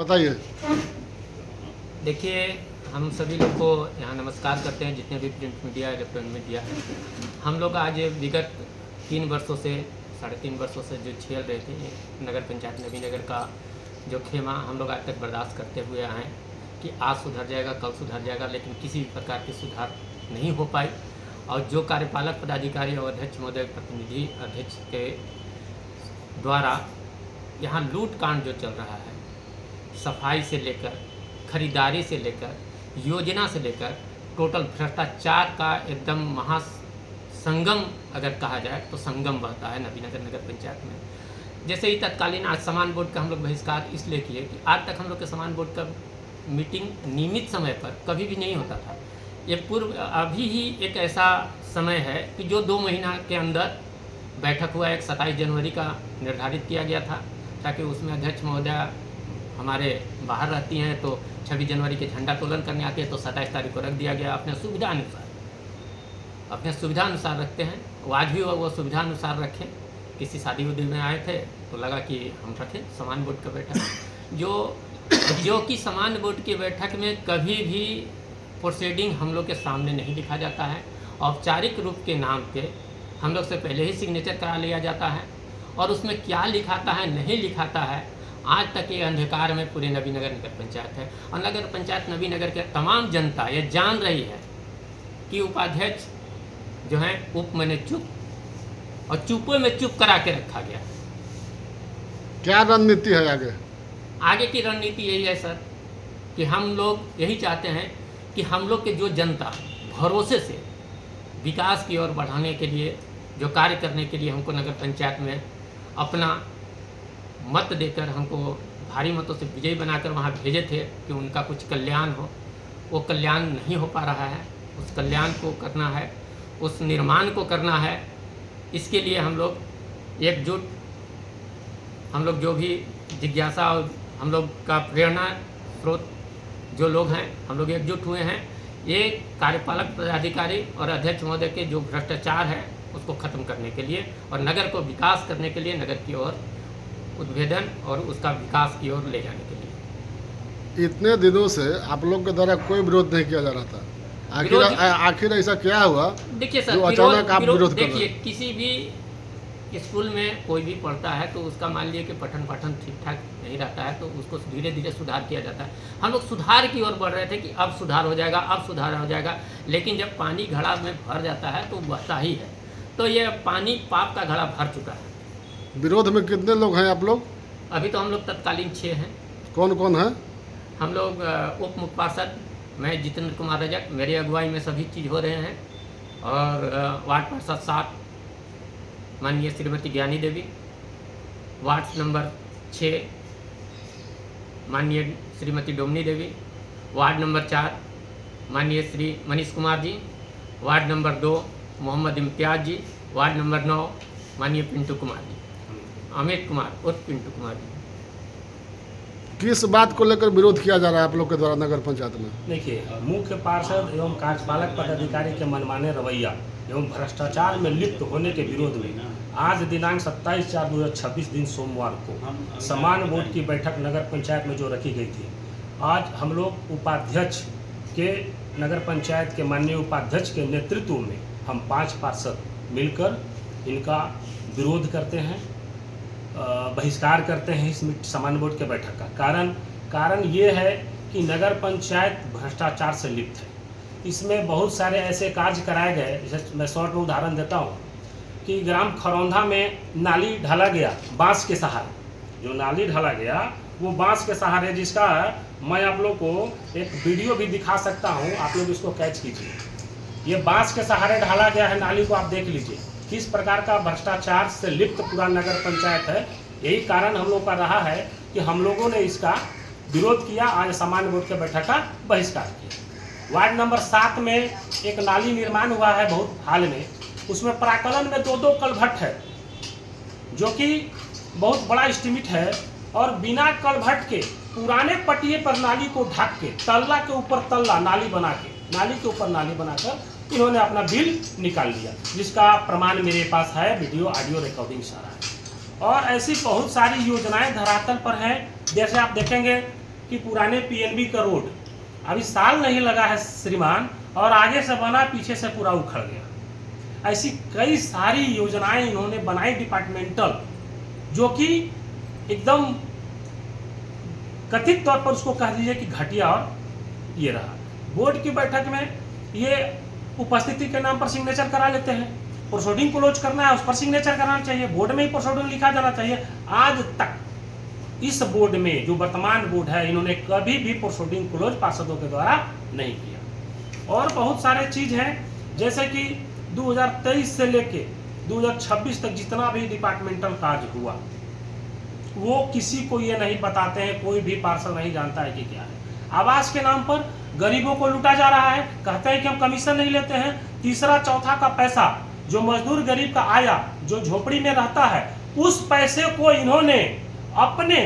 बताइए। देखिए, हम सभी लोग को यहाँ नमस्कार करते हैं, जितने भी प्रिंट मीडिया इलेक्ट्रॉनिक मीडिया है। हम लोग आज विगत 3 वर्षों से 3.5 वर्षों से जो झेल रहे थे नगर पंचायत नबीनगर का जो खेमा, हम लोग आज तक बर्दाश्त करते हुए आए कि आज सुधर जाएगा, कल सुधर जाएगा, लेकिन किसी भी प्रकार की सुधार नहीं हो पाई। और जो कार्यपालक पदाधिकारी और अध्यक्ष महोदय, प्रतिनिधि अध्यक्ष के द्वारा यहाँ लूट कांड जो चल रहा है, सफाई से लेकर, खरीदारी से लेकर, योजना से लेकर, टोटल भ्रष्टाचार का एकदम महासंगम अगर कहा जाए तो संगम बहता है नबीनगर नगर पंचायत में। जैसे ही तत्कालीन आज सामान बोर्ड का हम लोग बहिष्कार इसलिए किए कि आज तक हम लोग के सामान बोर्ड का मीटिंग नियमित समय पर कभी भी नहीं होता था। ये अभी ही एक ऐसा समय है कि जो 2 महीना के अंदर बैठक हुआ। एक 27 जनवरी का निर्धारित किया गया था, ताकि उसमें अध्यक्ष महोदय हमारे बाहर रहती हैं, तो 26 जनवरी के झंडा तोलन करने आती है, तो 27 तारीख को रख दिया गया अपने सुविधा अनुसार रखते हैं। वो आज भी वो सुविधा अनुसार रखें। किसी शादी उदी में आए थे तो लगा कि हम रखें सामान बोर्ड का बैठक, जो कि सामान बोर्ड की बैठक में कभी भी प्रोसीडिंग हम लोग के सामने नहीं लिखा जाता है। औपचारिक रूप के नाम पे हम लोग से पहले ही सिग्नेचर करा लिया जाता है, और उसमें क्या लिखाता है नहीं लिखाता है, आज तक ये अंधकार में पूरे नबीनगर नगर पंचायत है। और नगर पंचायत नबीनगर के तमाम जनता ये जान रही है कि उपाध्यक्ष जो है मैंने चुप, और चुप्पे में चुप करा के रखा गया। क्या रणनीति है आगे? आगे की रणनीति यही है सर, कि हम लोग यही चाहते हैं कि हम लोग के जो जनता भरोसे से विकास की ओर बढ़ाने के लिए, जो कार्य करने के लिए हमको नगर पंचायत में अपना मत देकर हमको भारी मतों से विजयी बनाकर वहाँ भेजे थे कि उनका कुछ कल्याण हो, वो कल्याण नहीं हो पा रहा है। उस कल्याण को करना है, उस निर्माण को करना है। इसके लिए हम लोग एकजुट, हम लोग जो भी जिज्ञासा और हम लोग का प्रेरणा स्रोत जो लोग हैं, हम लोग एकजुट हुए हैं। ये कार्यपालक पदाधिकारी और अध्यक्ष महोदय के जो भ्रष्टाचार है उसको ख़त्म करने के लिए, और नगर को विकास करने के लिए, नगर की ओर उद्भेदन और उसका विकास की ओर ले जाने के लिए। इतने दिनों से आप लोग के द्वारा कोई विरोध नहीं किया जा रहा था, आखिर ऐसा क्या हुआ? देखिए सर, जो अचानक आप विरोध कर रहे देखिए, हैं? किसी भी स्कूल में कोई भी पढ़ता है तो उसका मान लीजिए कि पठन पाठन ठीक ठाक नहीं रहता है, तो उसको धीरे धीरे सुधार किया जाता है। हम लोग सुधार की ओर बढ़ रहे थे कि अब सुधार हो जाएगा, अब सुधार हो जाएगा, लेकिन जब पानी घड़ा में भर जाता है तो बहता ही है। तो ये पानी पाप का घड़ा भर चुका है। विरोध में कितने लोग हैं आप लोग? अभी तो हम लोग तत्कालीन 6 हैं। कौन कौन है? हम लोग उप मुख्य पार्षद, मैं जितेंद्र कुमार रजक, मेरी अगुवाई में सभी चीज़ हो रहे हैं, और वार्ड पार्षद 7 माननीय श्रीमती ज्ञानी देवी, वार्ड नंबर 6 माननीय श्रीमती डोमनी देवी, वार्ड नंबर 4 माननीय श्री मनीष कुमार जी, वार्ड नंबर 2 मोहम्मद इम्तियाज जी, वार्ड नंबर 9 माननीय पिंटू कुमार जी, अमित कुमार उर्फ पिंटू कुमार जी। किस बात को लेकर विरोध किया जा रहा है आप लोग के द्वारा नगर पंचायत में? देखिए, मुख्य पार्षद एवं कार्यपालक पदाधिकारी के मनमाने रवैया एवं भ्रष्टाचार में लिप्त होने के विरोध में आज दिनांक 27/4/2026 दिन सोमवार को सामान बोर्ड की बैठक नगर पंचायत में जो रखी गई थी, आज हम लोग उपाध्यक्ष के, नगर पंचायत के माननीय उपाध्यक्ष के नेतृत्व में हम 5 पार्षद मिलकर इनका विरोध करते हैं, बहिष्कार करते हैं इस सामान बोर्ड के बैठक का। कारण ये है कि नगर पंचायत भ्रष्टाचार से लिप्त है। इसमें बहुत सारे ऐसे कार्य कराए गए, जैसे मैं शॉर्ट में उदाहरण देता हूँ कि ग्राम खरौंधा में नाली ढाला गया बांस के सहारे। जो नाली ढाला गया वो बांस के सहारे, जिसका मैं आप लोग को एक वीडियो भी दिखा सकता हूँ, आप लोग इसको कैच कीजिए। ये बांस के सहारे ढाला गया है नाली को, आप देख लीजिए किस प्रकार का भ्रष्टाचार से लिप्त पूरा नगर पंचायत है। यही कारण हम लोग का रहा है कि हम लोगों ने इसका विरोध किया, आज सामान्य बोर्ड के बैठक का बहिष्कार किया। वार्ड नंबर 7 में एक नाली निर्माण हुआ है बहुत हाल में, उसमें प्राकलन में 2-2 कलभट है, जो कि बहुत बड़ा एस्टीमेट है, और बिना कलभट के पुराने पटिए पर नाली को ढक के तल्ला के ऊपर तल्ला नाली बना के, नाली के ऊपर नाली बनाकर इन्होंने अपना बिल निकाल लिया, जिसका प्रमाण मेरे पास है, वीडियो ऑडियो रिकॉर्डिंग सारा है। और ऐसी बहुत सारी योजनाएं धरातल पर हैं। जैसे आप देखेंगे कि पुराने पीएनबी का रोड अभी साल नहीं लगा है श्रीमान, और आगे से बना पीछे से पूरा उखड़ गया। ऐसी कई सारी योजनाएं इन्होंने बनाई डिपार्टमेंटल, जो कि एकदम कथित तौर पर उसको कह दीजिए कि घटिया और ये रहा। बोर्ड की बैठक में ये उपस्थिति के नाम पर सिग्नेचर करा लेते हैं, प्रोसीडिंग क्लोज करना है उस पर सिग्नेचर कराना चाहिए, बोर्ड में ही प्रोसीडिंग लिखा जाना चाहिए। आज तक इस बोर्ड में जो वर्तमान बोर्ड है इन्होंने कभी भी प्रोसीडिंग क्लोज पार्षदों के द्वारा नहीं किया। और बहुत सारे चीज हैं, जैसे कि 2023 से लेके 2026 तक जितना भी डिपार्टमेंटल कार्य हुआ वो किसी को ये नहीं बताते हैं, कोई भी पार्षद नहीं जानता है कि क्या है। आवास के नाम पर गरीबों को लूटा जा रहा है, कहते हैं कि हम कमीशन नहीं लेते हैं। तीसरा चौथा का पैसा जो मजदूर गरीब का आया, जो झोपड़ी में रहता है, उस पैसे को इन्होंने अपने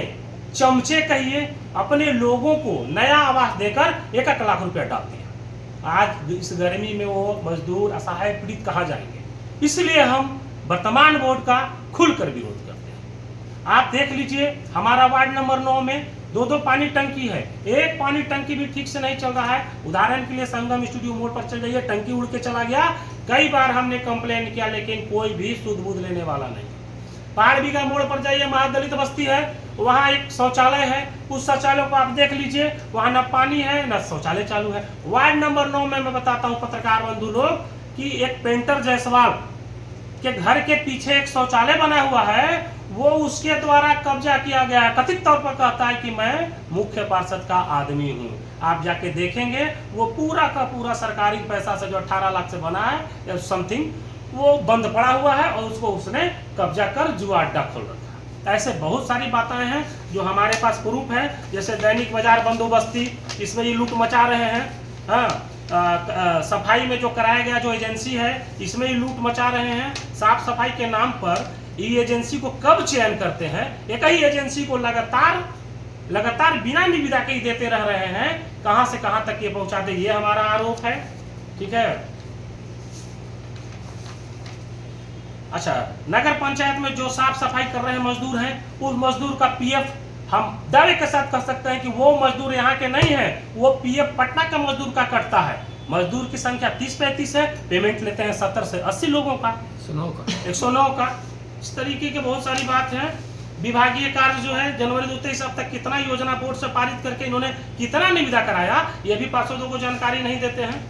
चमचे कहिए अपने लोगों को नया आवास देकर 1 लाख रुपया डाल दिया। आज इस गर्मी में वो मजदूर असहाय पीड़ित कहाँ जाएंगे? इसलिए हम वर्तमान बोर्ड का खुलकर विरोध करते हैं। आप देख लीजिए हमारा वार्ड नंबर 9 में 2 पानी टंकी है, एक पानी टंकी भी ठीक से नहीं चल रहा है। उदाहरण के लिए संगम स्टूडियो मोड़ पर चल जाइए, टंकी उड़ के चला गया। कई बार हमने कंप्लेन किया लेकिन कोई भी सुध बुध लेने वाला नहीं। पहाड़ बीघा मोड़ पर जाइए, महादलित बस्ती है, वहाँ एक शौचालय है, उस शौचालय को आप देख लीजिए, वहाँ न पानी है न शौचालय चालू है। वार्ड नंबर 9 में मैं बताता हूँ पत्रकार बंधु लोग कि एक पेंटर जायसवाल के घर के पीछे एक शौचालय बना हुआ है, वो उसके द्वारा कब्जा किया गया है। कथित तौर पर कहता है कि मैं मुख्य पार्षद का आदमी हूँ। आप जाके देखेंगे वो पूरा का पूरा सरकारी पैसा से जो 18 लाख से बना है या समथिंग, वो बंद पड़ा हुआ है और उसको उसने कब्जा कर जुआ अड्डा खोल रखा है। ऐसे बहुत सारी बातें हैं जो हमारे पास प्रूफ है, जैसे दैनिक बाजार बंदोबस्ती, इसमें ये लूट मचा रहे हैं। हाँ, सफाई में जो कराया गया जो एजेंसी है इसमें ही लूट मचा रहे हैं। साफ सफाई के नाम पर ये एजेंसी को कब चयन करते हैं? एक ही एजेंसी को लगातार बिना निविदा के ही देते रह रहे हैं। कहां से कहां तक ये पहुंचाते, ये हमारा आरोप है। ठीक है। अच्छा, नगर पंचायत में जो साफ सफाई कर रहे हैं मजदूर हैं, उस मजदूर का पीएफ हम दावे के साथ कह सकते हैं कि वो मजदूर यहाँ के नहीं है, वो पीएफ पटना के मजदूर का कटता है। मजदूर की संख्या 30-35 है, पेमेंट लेते हैं 70 से 80 लोगों का, 109 का। इस तरीके के बहुत सारी बात है। विभागीय कार्य जो है जनवरी 2023 अब तक कितना योजना बोर्ड से पारित करके इन्होंने कितना निविदा कराया, ये भी पार्षदों को जानकारी नहीं देते हैं।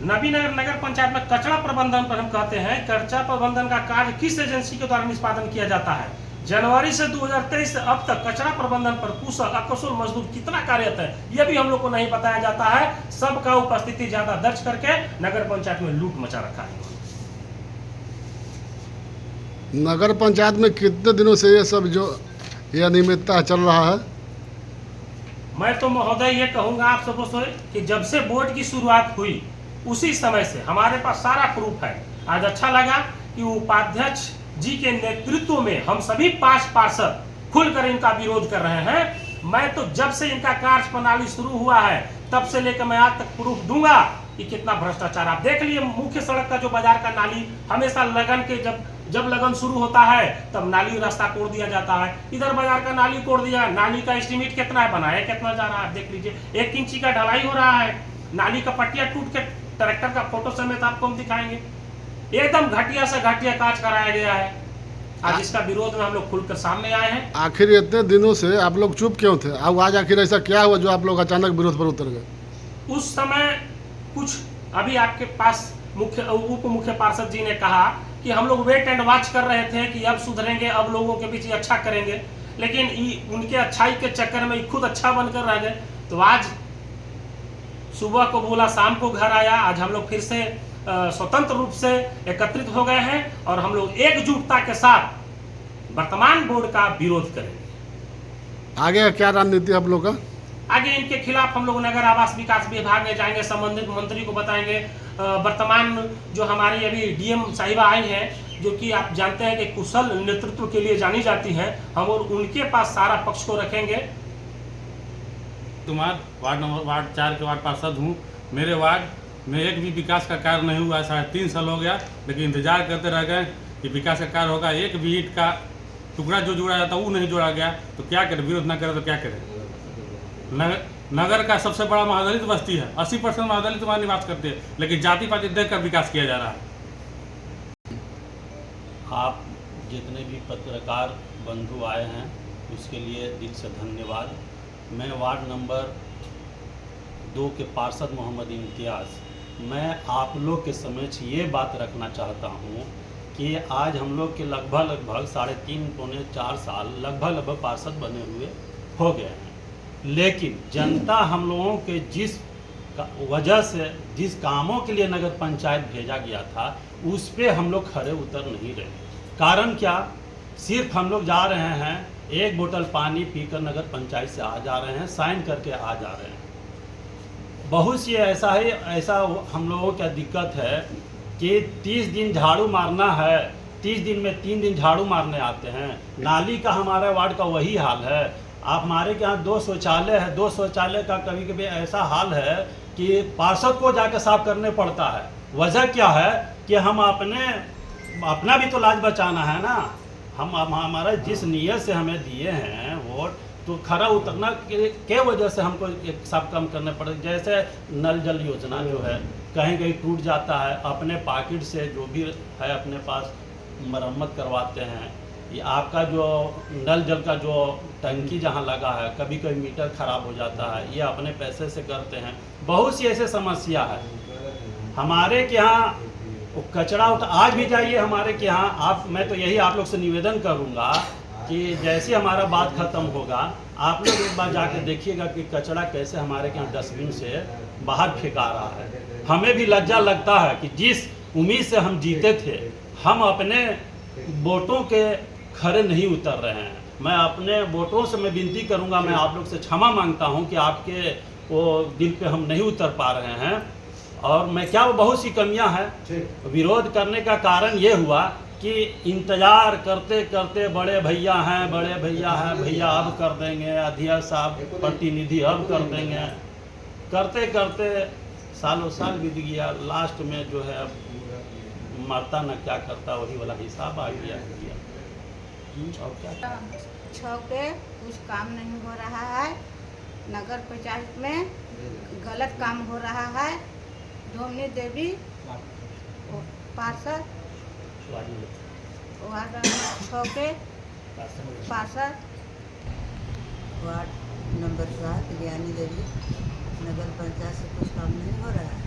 नबीनगर नगर पंचायत में कचरा प्रबंधन पर हम कहते हैं, कचरा प्रबंधन का कार्य किस एजेंसी के द्वारा निष्पादन किया जाता है? जनवरी से 2023 से अब तक कचरा प्रबंधन पर कुशल अकुशल मजदूर कितना कार्यरत है, यह भी हम लोग को नहीं बताया जाता है। सबका उपस्थिति ज्यादा दर्ज करके नगर पंचायत में लूट मचा रखा है। नगर पंचायत में कितने दिनों से ये सब जो ये अनियमितता चल रहा है? मैं तो महोदय ये कहूंगा आप सबको से कि जब से बोर्ड की शुरुआत हुई उसी समय से हमारे पास सारा प्रूफ है। आज अच्छा लगा कि उपाध्यक्ष जी के नेतृत्व में हम सभी 5 पार्षद खुलकर इनका विरोध कर रहे हैं। मैं तो जब से इनका कार्य प्रणाली शुरू हुआ है तब से लेकर मैं आज तक प्रूफ दूंगा कि कितना भ्रष्टाचार। आप देख लिए मुख्य सड़क का जो बाजार का नाली हमेशा लगन के जब लगन शुरू होता है तब नाली रास्ता कोड़ दिया जाता है। इधर बाजार का नाली कोड़ दिया, नाली का एस्टिमेट कितना है, बनाया कितना जा रहा है देख लीजिए। 1 इंची का ढलाई हो रहा है, नाली का पट्टिया टूट के ट्रैक्टर का फोटो समेत आपको हम दिखाएंगे। एकदम घटिया से घटिया कार्य कराया गया है। आज इसका विरोध में हम लोग खुलकर सामने आए हैं। आखिर इतने दिनों से आप लोग चुप क्यों थे? अब आज आखिर ऐसा क्या हुआ जो आप लोग अचानक विरोध पर उतर गए? उस समय कुछ अभी आपके पास उप मुख्य पार्षद जी ने कहा कि हम लोग वेट एंड वॉच कर रहे थे कि अब सुधरेंगे, अब लोगों के बीच अच्छा करेंगे, लेकिन उनके अच्छाई के चक्कर में खुद अच्छा बनकर रह गए। तो आज सुबह को बोला शाम को घर आया। आज हम लोग फिर से स्वतंत्र रूप से एकत्रित हो गए हैं और हम लोग एकजुटता के साथ वर्तमान बोर्ड का विरोध करेंगे। आगे क्या रणनीति आप लोग का? आगे इनके खिलाफ हम लोग नगर आवास विकास विभाग में जाएंगे, संबंधित मंत्री को बताएंगे। वर्तमान जो हमारी अभी डीएम साहिबा आई हैं, जो कि आप जानते हैं कि कुशल नेतृत्व के लिए जानी जाती हैं, हम और उनके पास सारा पक्ष को रखेंगे। वार्ड 4 के वार्ड पार्षद हूँ। मेरे वार्ड में एक भी विकास का कार्य नहीं हुआ, 3.5 साल हो गया, लेकिन इंतजार करते रह गए कि विकास का कार्य होगा। एक भी ईंट का टुकड़ा जो जोड़ा जाता वो नहीं जोड़ा गया तो क्या करें, विरोध ना करें तो क्या करें। नगर का सबसे बड़ा महादलित बस्ती है, 80% महादलित वहाँ निवास करते हैं, लेकिन जाति पाति देख कर विकास किया जा रहा है। आप जितने भी पत्रकार बंधु आए हैं उसके लिए दिल से धन्यवाद। मैं वार्ड नंबर 2 के पार्षद मोहम्मद इम्तियाज़, मैं आप लोग के समक्ष ये बात रखना चाहता हूँ कि आज हम लोग के लगभग 3.5 पौने 4 साल लगभग पार्षद बने हुए हो गए हैं, लेकिन जनता हम लोगों के जिस वजह से जिस कामों के लिए नगर पंचायत भेजा गया था उस पे हम लोग खरे उतर नहीं रहे। कारण क्या, सिर्फ हम लोग जा रहे हैं, एक बोतल पानी पीकर नगर पंचायत से आ जा रहे हैं, साइन करके आ जा रहे हैं। बहुत सी ऐसा हम लोगों का दिक्कत है कि 30 दिन झाड़ू मारना है, 30 दिन में 3 दिन झाड़ू मारने आते हैं। नाली का हमारे वार्ड का वही हाल है। आप हमारे के यहाँ 2 शौचालय है, 2 शौचालय का कभी कभी ऐसा हाल है कि पार्षद को जाकर साफ करने पड़ता है। वजह क्या है कि हम अपना भी तो लाज बचाना है ना। हम हमारा जिस नीयत से हमें दिए हैं वोट, तो खरा उतरना के वजह से हमको एक सब काम करने पड़े। जैसे नल जल योजना जो है कहीं कहीं टूट जाता है, अपने पॉकेट से जो भी है अपने पास मरम्मत करवाते हैं। ये आपका जो नल जल का जो टंकी जहाँ लगा है, कभी कभी मीटर ख़राब हो जाता है, ये अपने पैसे से करते हैं। बहुत सी ऐसे समस्या है हमारे के यहाँ। कचरा आज भी जाइए हमारे के यहाँ, मैं तो यही आप लोग से निवेदन करूँगा कि जैसे हमारा बात ख़त्म होगा आप लोग एक बार जाके देखिएगा कि कचरा कैसे हमारे के यहाँ डस्टबिन से बाहर फेंका रहा है। हमें भी लज्जा लगता है कि जिस उम्मीद से हम जीते थे, हम अपने वोटों के खरे नहीं उतर रहे हैं। मैं अपने वोटरों से मैं विनती करूंगा, मैं आप लोग से क्षमा मांगता हूं कि आपके वो दिल पे हम नहीं उतर पा रहे हैं। और मैं क्या, वो बहुत सी कमियां हैं। विरोध करने का कारण ये हुआ कि इंतज़ार करते करते बड़े भैया हैं, भैया अब कर देंगे, अध्यक्ष साहब प्रतिनिधि अब कर देंगे, करते करते सालों साल बीत गया। लास्ट में जो है अब मरता न क्या करता, वही वाला हिसाब आ गया। और क्या छौके कुछ काम नहीं हो रहा है, नगर पंचायत में गलत काम हो रहा है। धोमनी देवी पार्षद वार्ड नंबर 6 के पार्षद, वार्ड नंबर 7 ज्ञानी देवी, नगर पंचायत से कुछ काम नहीं हो रहा है।